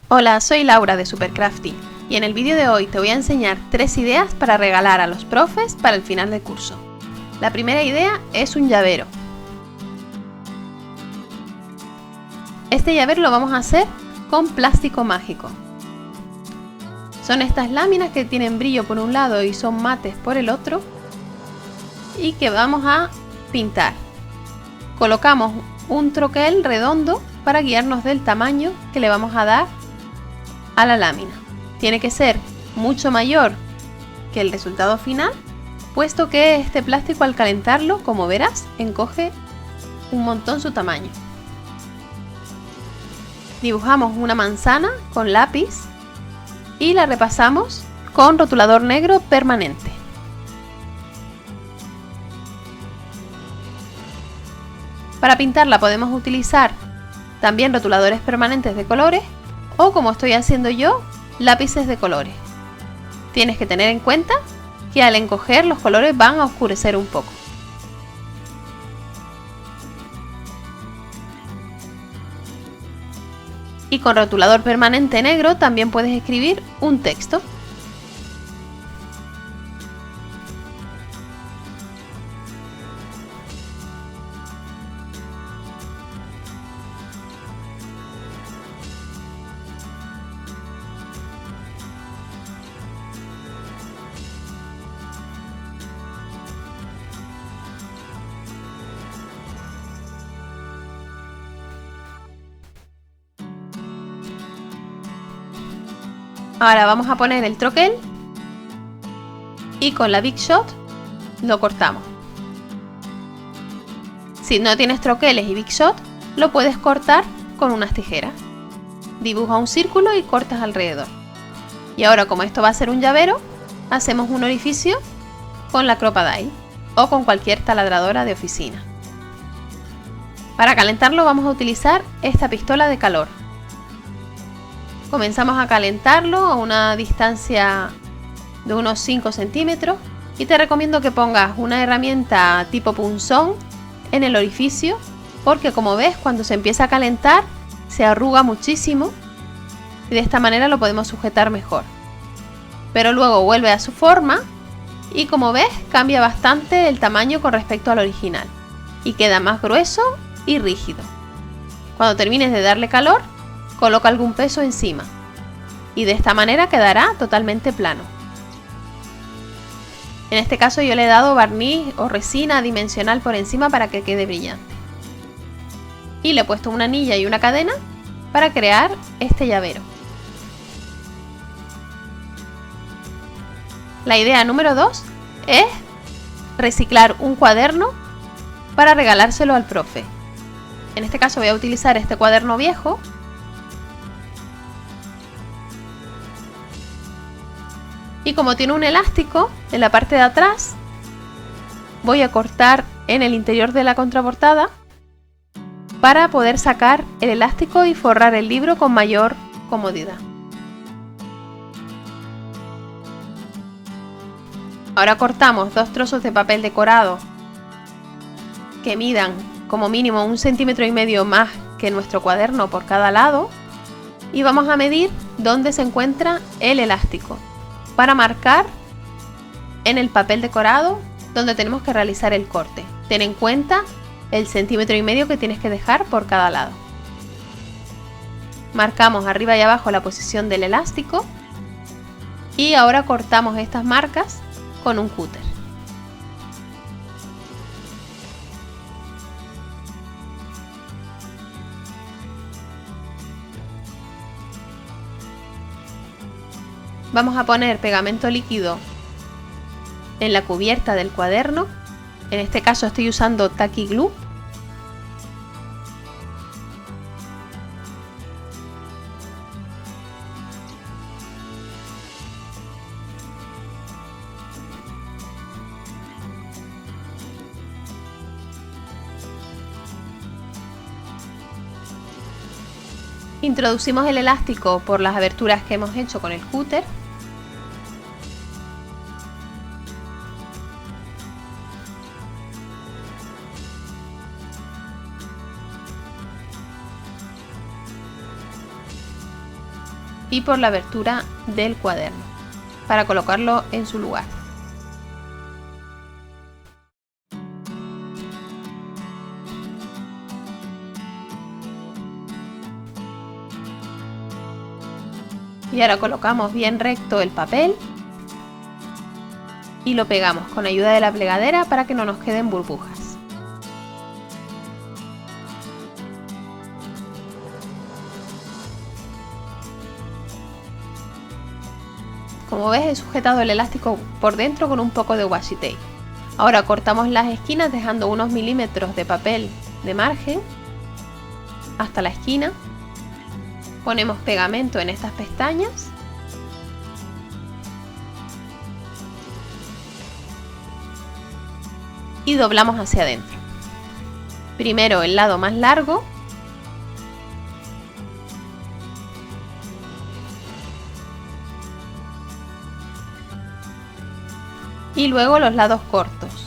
Hola, soy Laura de Supercrafty y en el vídeo de hoy te voy a enseñar 3 ideas para regalar a los profes para el final de curso. La primera idea es un llavero. Este llavero lo vamos a hacer con plástico mágico. Son estas láminas que tienen brillo por un lado y son mates por el otro y que vamos a pintar. Colocamos un troquel redondo para guiarnos del tamaño que le vamos a dar a la lámina. Tiene que ser mucho mayor que el resultado final, puesto que este plástico al calentarlo, como verás, encoge un montón su tamaño. Dibujamos una manzana con lápiz y la repasamos con rotulador negro permanente. Para pintarla podemos utilizar también rotuladores permanentes de colores o, como estoy haciendo yo, lápices de colores. Tienes que tener en cuenta que al encoger los colores van a oscurecer un poco. Y con rotulador permanente negro también puedes escribir un texto. Ahora vamos a poner el troquel y con la Big Shot lo cortamos. Si no tienes troqueles y Big Shot, lo puedes cortar con unas tijeras. Dibuja un círculo y cortas alrededor. Y ahora, como esto va a ser un llavero, hacemos un orificio con la Crop-A-Dile o con cualquier taladradora de oficina. Para calentarlo vamos a utilizar esta pistola de calor. Comenzamos a calentarlo a una distancia de unos 5 centímetros y te recomiendo que pongas una herramienta tipo punzón en el orificio, porque como ves, cuando se empieza a calentar se arruga muchísimo y de esta manera lo podemos sujetar mejor. Pero luego vuelve a su forma y, como ves, cambia bastante el tamaño con respecto al original y queda más grueso y rígido. Cuando termines de darle calor, coloca algún peso encima y de esta manera quedará totalmente plano. En este caso yo le he dado barniz o resina dimensional por encima para que quede brillante. Y le he puesto una anilla y una cadena para crear este llavero. La idea número 2 es reciclar un cuaderno para regalárselo al profe. En este caso voy a utilizar este cuaderno viejo. Y como tiene un elástico en la parte de atrás, voy a cortar en el interior de la contraportada para poder sacar el elástico y forrar el libro con mayor comodidad. Ahora cortamos 2 trozos de papel decorado que midan como mínimo 1,5 centímetros más que nuestro cuaderno por cada lado y vamos a medir dónde se encuentra el elástico para marcar en el papel decorado donde tenemos que realizar el corte. Ten en cuenta el 1,5 centímetros que tienes que dejar por cada lado. Marcamos arriba y abajo la posición del elástico y ahora cortamos estas marcas con un cúter. Vamos a poner pegamento líquido en la cubierta del cuaderno. En este caso estoy usando Tacky Glue. Introducimos el elástico por las aberturas que hemos hecho con el cúter. y por la abertura del cuaderno para colocarlo en su lugar. Y ahora colocamos bien recto el papel y lo pegamos con ayuda de la plegadera para que no nos queden burbujas. Como ves, he sujetado el elástico por dentro con un poco de washi tape. Ahora cortamos las esquinas dejando unos milímetros de papel de margen hasta la esquina. Ponemos pegamento en estas pestañas y doblamos hacia adentro. Primero el lado más largo y luego los lados cortos.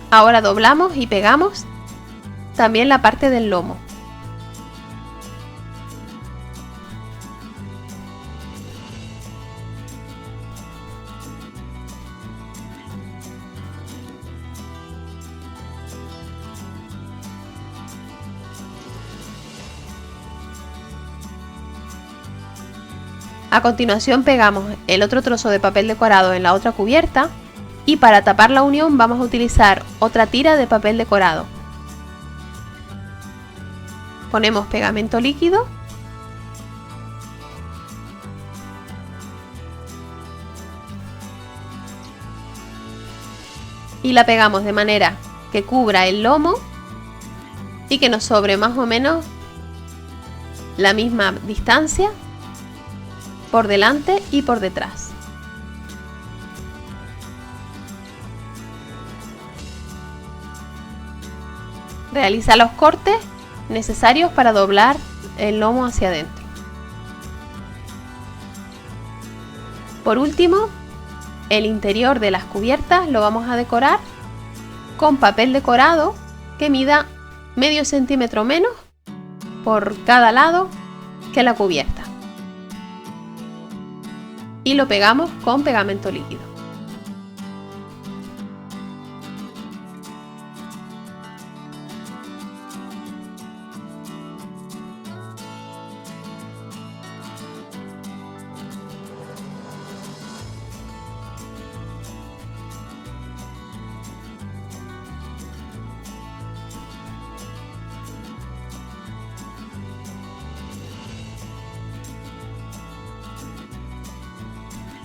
Ahora doblamos y pegamos también la parte del lomo. A continuación pegamos el otro trozo de papel decorado en la otra cubierta. Y para tapar la unión vamos a utilizar otra tira de papel decorado. Ponemos pegamento líquido y la pegamos de manera que cubra el lomo y que nos sobre más o menos la misma distancia por delante y por detrás. Realiza los cortes necesarios para doblar el lomo hacia adentro. Por último, el interior de las cubiertas lo vamos a decorar con papel decorado que mida medio centímetro menos por cada lado que la cubierta. Y lo pegamos con pegamento líquido.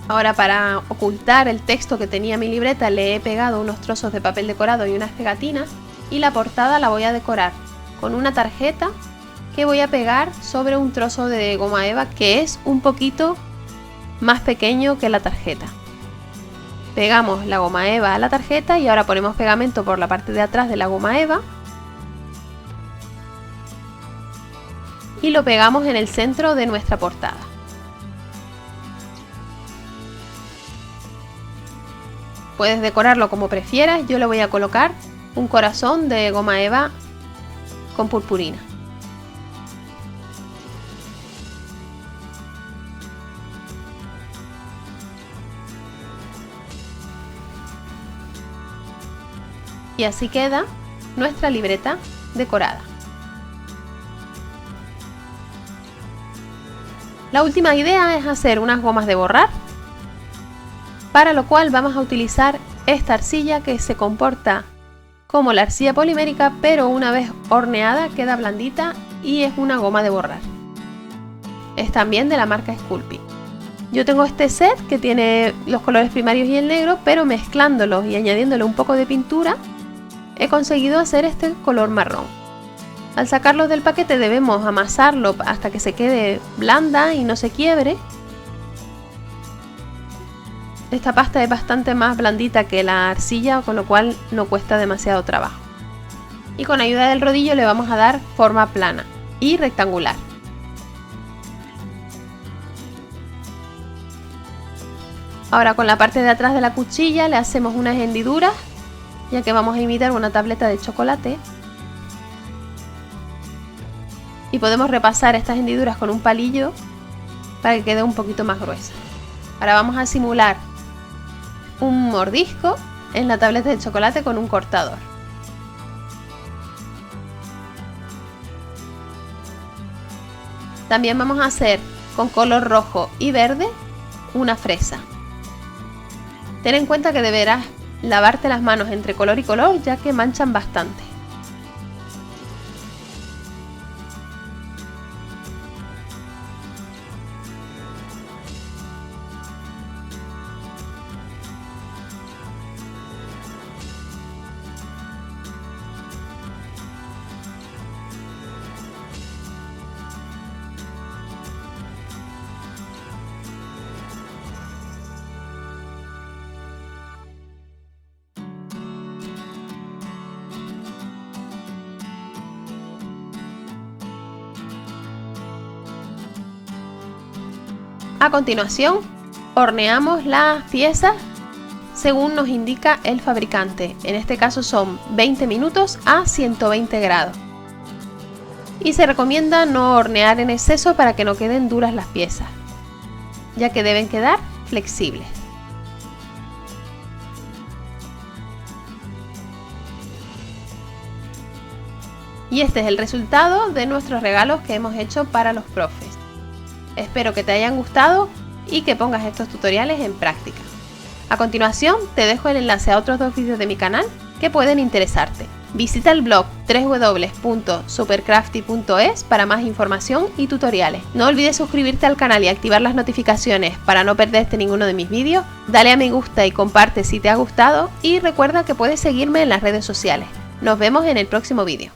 Ahora, para ocultar el texto que tenía mi libreta, le he pegado unos trozos de papel decorado y unas pegatinas, y la portada la voy a decorar con una tarjeta que voy a pegar sobre un trozo de goma eva que es un poquito más pequeño que la tarjeta. Pegamos la goma eva a la tarjeta y ahora ponemos pegamento por la parte de atrás de la goma eva y lo pegamos en el centro de nuestra portada. Puedes decorarlo como prefieras, yo le voy a colocar un corazón de goma eva con purpurina. Y así queda nuestra libreta decorada. La última idea es hacer unas gomas de borrar, para lo cual vamos a utilizar esta arcilla que se comporta como la arcilla polimérica, pero una vez horneada queda blandita y es una goma de borrar. Es también de la marca Sculpey. Yo tengo este set que tiene los colores primarios y el negro, pero mezclándolos y añadiéndole un poco de pintura he conseguido hacer este color marrón. Al sacarlos del paquete debemos amasarlo hasta que se quede blanda y no se quiebre. Esta pasta es bastante más blandita que la arcilla, con lo cual no cuesta demasiado trabajo. Y con ayuda del rodillo le vamos a dar forma plana y rectangular. Ahora con la parte de atrás de la cuchilla le hacemos unas hendiduras, ya que vamos a imitar una tableta de chocolate. Y podemos repasar estas hendiduras con un palillo para que quede un poquito más gruesa. Ahora vamos a simular un mordisco en la tableta de chocolate con un cortador. También vamos a hacer con color rojo y verde una fresa. Ten en cuenta que deberás lavarte las manos entre color y color, ya que manchan bastante. A continuación, horneamos las piezas según nos indica el fabricante. En este caso son 20 minutos a 120 grados. Y se recomienda no hornear en exceso para que no queden duras las piezas, ya que deben quedar flexibles. Y este es el resultado de nuestros regalos que hemos hecho para los profes. Espero que te hayan gustado y que pongas estos tutoriales en práctica. A continuación te dejo el enlace a otros 2 vídeos de mi canal que pueden interesarte. Visita el blog www.supercrafty.es para más información y tutoriales. No olvides suscribirte al canal y activar las notificaciones para no perderte ninguno de mis vídeos. Dale a me gusta y comparte si te ha gustado y recuerda que puedes seguirme en las redes sociales. Nos vemos en el próximo vídeo.